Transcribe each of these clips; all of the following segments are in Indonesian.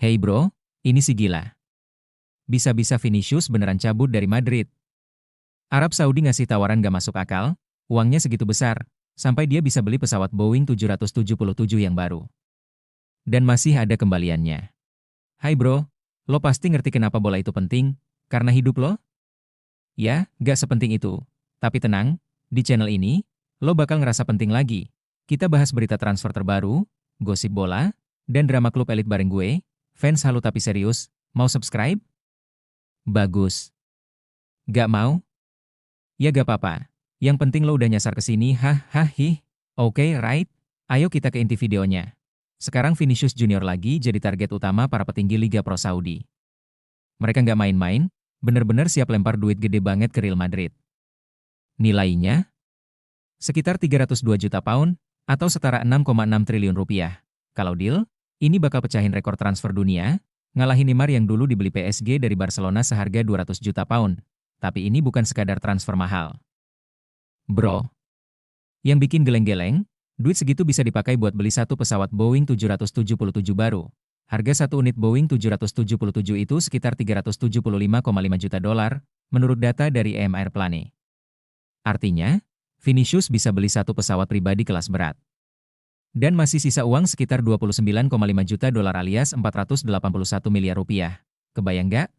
Hey bro, ini si gila. Bisa-bisa Vinicius beneran cabut dari Madrid. Arab Saudi ngasih tawaran gak masuk akal, uangnya segitu besar, sampai dia bisa beli pesawat Boeing 777 yang baru. Dan masih ada kembaliannya. Hai bro, lo pasti ngerti kenapa bola itu penting, karena hidup lo? Ya, gak sepenting itu. Tapi tenang, di channel ini, lo bakal ngerasa penting lagi. Kita bahas berita transfer terbaru, gosip bola, dan drama klub elit bareng gue, fans halu tapi serius, mau subscribe? Bagus. Gak mau? Ya gak apa-apa. Yang penting lo udah nyasar ke sini, hih. Oke, right? Ayo kita ke inti videonya. Sekarang Vinicius Junior lagi jadi target utama para petinggi Liga Pro Saudi. Mereka nggak main-main, bener-bener siap lempar duit gede banget ke Real Madrid. Nilainya? Sekitar 302 juta pound, atau setara 6,6 triliun rupiah. Kalau deal, ini bakal pecahin rekor transfer dunia, ngalahin Neymar yang dulu dibeli PSG dari Barcelona seharga 200 juta pound. Tapi ini bukan sekadar transfer mahal. Bro, yang bikin geleng-geleng, duit segitu bisa dipakai buat beli satu pesawat Boeing 777 baru. Harga satu unit Boeing 777 itu sekitar 375,5 juta dolar, menurut data dari EM Airplane. Artinya, Vinicius bisa beli satu pesawat pribadi kelas berat. Dan masih sisa uang sekitar 29,5 juta dolar alias 481 miliar rupiah. Kebayang nggak?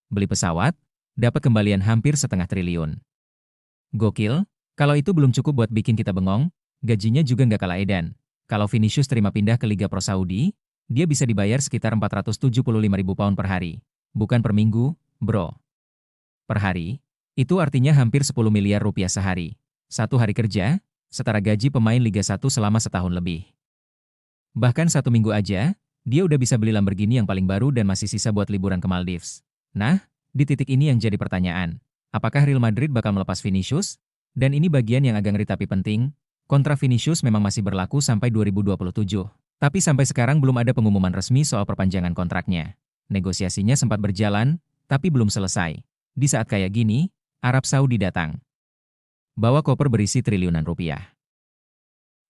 Beli pesawat, dapat kembalian hampir setengah triliun. Gokil, kalau itu belum cukup buat bikin kita bengong, gajinya juga nggak kalah edan. Kalau Vinicius terima pindah ke Liga Pro Saudi, dia bisa dibayar sekitar 475.000 pound per hari. Bukan per minggu, bro. Per hari, itu artinya hampir 10 miliar rupiah sehari. Satu hari kerja, setara gaji pemain Liga 1 selama setahun lebih. Bahkan satu minggu aja, dia udah bisa beli Lamborghini yang paling baru dan masih sisa buat liburan ke Maldives. Nah, di titik ini yang jadi pertanyaan. Apakah Real Madrid bakal melepas Vinicius? Dan ini bagian yang agak ngeri tapi penting, kontrak Vinicius memang masih berlaku sampai 2027. Tapi sampai sekarang belum ada pengumuman resmi soal perpanjangan kontraknya. Negosiasinya sempat berjalan, tapi belum selesai. Di saat kayak gini, Arab Saudi datang. Bawa koper berisi triliunan rupiah.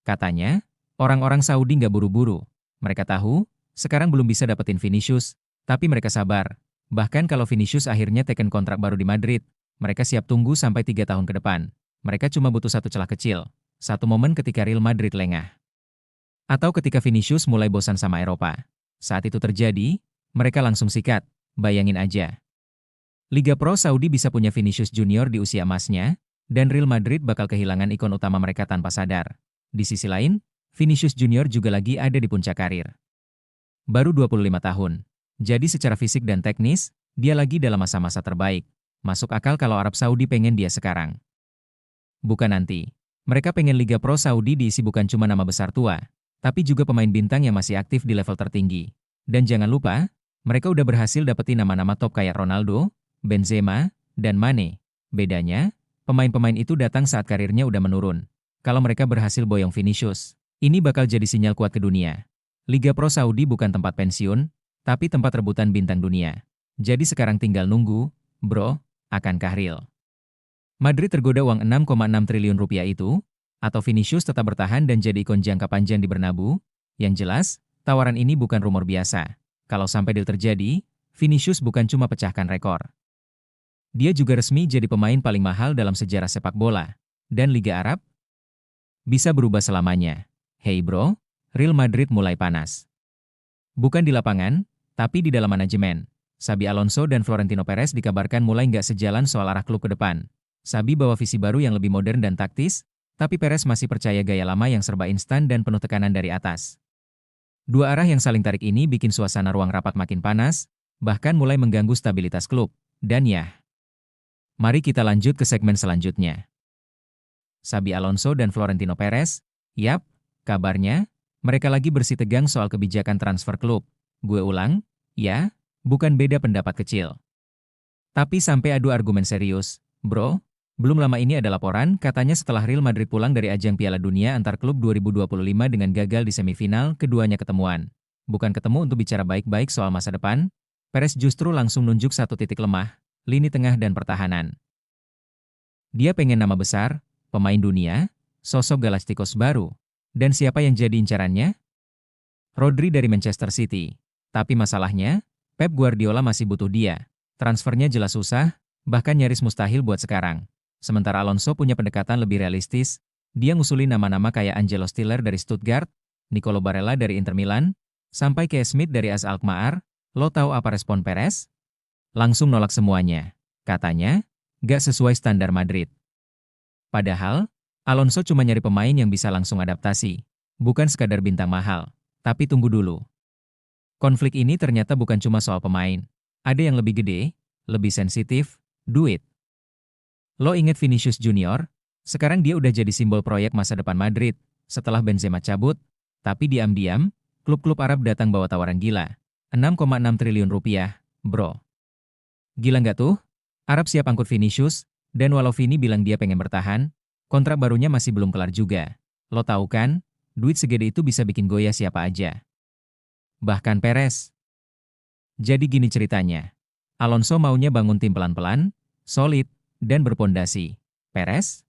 Katanya, orang-orang Saudi nggak buru-buru. Mereka tahu, sekarang belum bisa dapetin Vinicius, tapi mereka sabar. Bahkan kalau Vinicius akhirnya teken kontrak baru di Madrid, mereka siap tunggu sampai 3 tahun ke depan. Mereka cuma butuh satu celah kecil, satu momen ketika Real Madrid lengah. Atau ketika Vinicius mulai bosan sama Eropa. Saat itu terjadi, mereka langsung sikat, bayangin aja. Liga Pro Saudi bisa punya Vinicius Junior di usia emasnya, dan Real Madrid bakal kehilangan ikon utama mereka tanpa sadar. Di sisi lain, Vinicius Junior juga lagi ada di puncak karir. Baru 25 tahun, jadi secara fisik dan teknis, dia lagi dalam masa-masa terbaik. Masuk akal kalau Arab Saudi pengen dia sekarang. Bukan nanti. Mereka pengen Liga Pro Saudi diisi bukan cuma nama besar tua, tapi juga pemain bintang yang masih aktif di level tertinggi. Dan jangan lupa, mereka udah berhasil dapetin nama-nama top kayak Ronaldo, Benzema, dan Mane. Bedanya, pemain-pemain itu datang saat karirnya udah menurun. Kalau mereka berhasil boyong Vinicius, ini bakal jadi sinyal kuat ke dunia. Liga Pro Saudi bukan tempat pensiun, tapi tempat rebutan bintang dunia. Jadi sekarang tinggal nunggu, bro, akankah real? Madrid tergoda uang 6,6 triliun rupiah itu, atau Vinicius tetap bertahan dan jadi ikon jangka panjang di Bernabeu? Yang jelas, tawaran ini bukan rumor biasa. Kalau sampai deal terjadi, Vinicius bukan cuma pecahkan rekor. Dia juga resmi jadi pemain paling mahal dalam sejarah sepak bola. Dan Liga Arab bisa berubah selamanya. Hey bro, Real Madrid mulai panas. Bukan di lapangan, tapi di dalam manajemen. Xabi Alonso dan Florentino Perez dikabarkan mulai nggak sejalan soal arah klub ke depan. Xabi bawa visi baru yang lebih modern dan taktis, tapi Perez masih percaya gaya lama yang serba instan dan penuh tekanan dari atas. Dua arah yang saling tarik ini bikin suasana ruang rapat makin panas, bahkan mulai mengganggu stabilitas klub. Dan ya, mari kita lanjut ke segmen selanjutnya. Xabi Alonso dan Florentino Perez, yap, kabarnya, mereka lagi bersih tegang soal kebijakan transfer klub. Gue ulang, ya, bukan beda pendapat kecil. Tapi sampai adu argumen serius, bro. Belum lama ini ada laporan, katanya setelah Real Madrid pulang dari ajang Piala Dunia antar klub 2025 dengan gagal di semifinal, keduanya ketemuan. Bukan ketemu untuk bicara baik-baik soal masa depan, Perez justru langsung nunjuk satu titik lemah, lini tengah dan pertahanan. Dia pengen nama besar, pemain dunia, sosok Galacticos baru. Dan siapa yang jadi incarannya? Rodri dari Manchester City. Tapi masalahnya, Pep Guardiola masih butuh dia. Transfernya jelas susah, bahkan nyaris mustahil buat sekarang. Sementara Alonso punya pendekatan lebih realistis, dia ngusulin nama-nama kayak Angelo Stiller dari Stuttgart, Nicolo Barella dari Inter Milan, sampai ke Smith dari AS Alkmaar. Lo tahu apa respon Perez? Langsung nolak semuanya. Katanya, gak sesuai standar Madrid. Padahal, Alonso cuma nyari pemain yang bisa langsung adaptasi. Bukan sekadar bintang mahal. Tapi tunggu dulu. Konflik ini ternyata bukan cuma soal pemain. Ada yang lebih gede, lebih sensitif, duit. Lo inget Vinicius Junior? Sekarang dia udah jadi simbol proyek masa depan Madrid. Setelah Benzema cabut, tapi diam-diam, klub-klub Arab datang bawa tawaran gila. 6,6 triliun rupiah, bro. Gila nggak tuh? Arab siap angkut Vinicius, dan walau Vini bilang dia pengen bertahan, kontrak barunya masih belum kelar juga. Lo tahu kan, duit segede itu bisa bikin goyah siapa aja. Bahkan Perez. Jadi gini ceritanya. Alonso maunya bangun tim pelan-pelan, solid, dan berpondasi. Perez?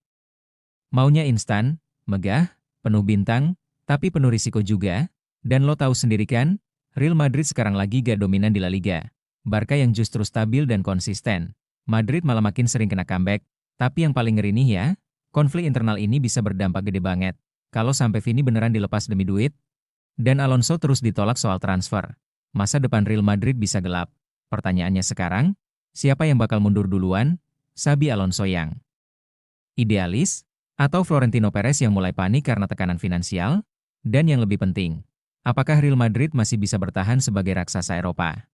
Maunya instan, megah, penuh bintang, tapi penuh risiko juga. Dan lo tahu sendiri kan, Real Madrid sekarang lagi gak dominan di La Liga. Barca yang justru stabil dan konsisten. Madrid malah makin sering kena comeback. Tapi yang paling ngeri nih ya, konflik internal ini bisa berdampak gede banget. Kalau sampai Vini beneran dilepas demi duit, dan Alonso terus ditolak soal transfer, masa depan Real Madrid bisa gelap. Pertanyaannya sekarang, siapa yang bakal mundur duluan? Xabi Alonso yang idealis? Atau Florentino Perez yang mulai panik karena tekanan finansial? Dan yang lebih penting, apakah Real Madrid masih bisa bertahan sebagai raksasa Eropa?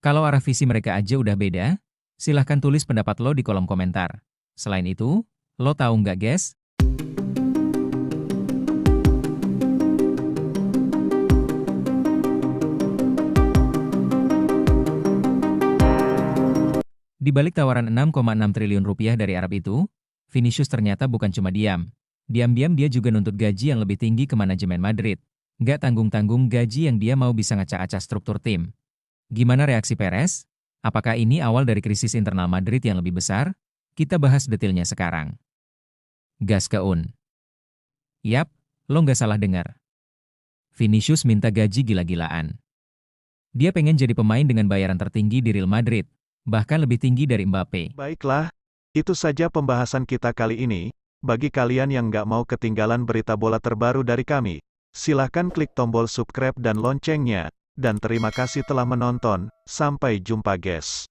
Kalau arah visi mereka aja udah beda, silahkan tulis pendapat lo di kolom komentar. Selain itu, lo tahu nggak guys? Di balik tawaran 6,6 triliun rupiah dari Arab itu, Vinicius ternyata bukan cuma diam. Diam-diam dia juga nuntut gaji yang lebih tinggi ke manajemen Madrid. Nggak tanggung-tanggung gaji yang dia mau bisa ngacak-acak struktur tim. Gimana reaksi Perez? Apakah ini awal dari krisis internal Madrid yang lebih besar? Kita bahas detailnya sekarang. Gas keun. Yap, lo nggak salah dengar. Vinicius minta gaji gila-gilaan. Dia pengen jadi pemain dengan bayaran tertinggi di Real Madrid, bahkan lebih tinggi dari Mbappe. Baiklah, itu saja pembahasan kita kali ini. Bagi kalian yang nggak mau ketinggalan berita bola terbaru dari kami, silahkan klik tombol subscribe dan loncengnya. Dan terima kasih telah menonton, sampai jumpa guys.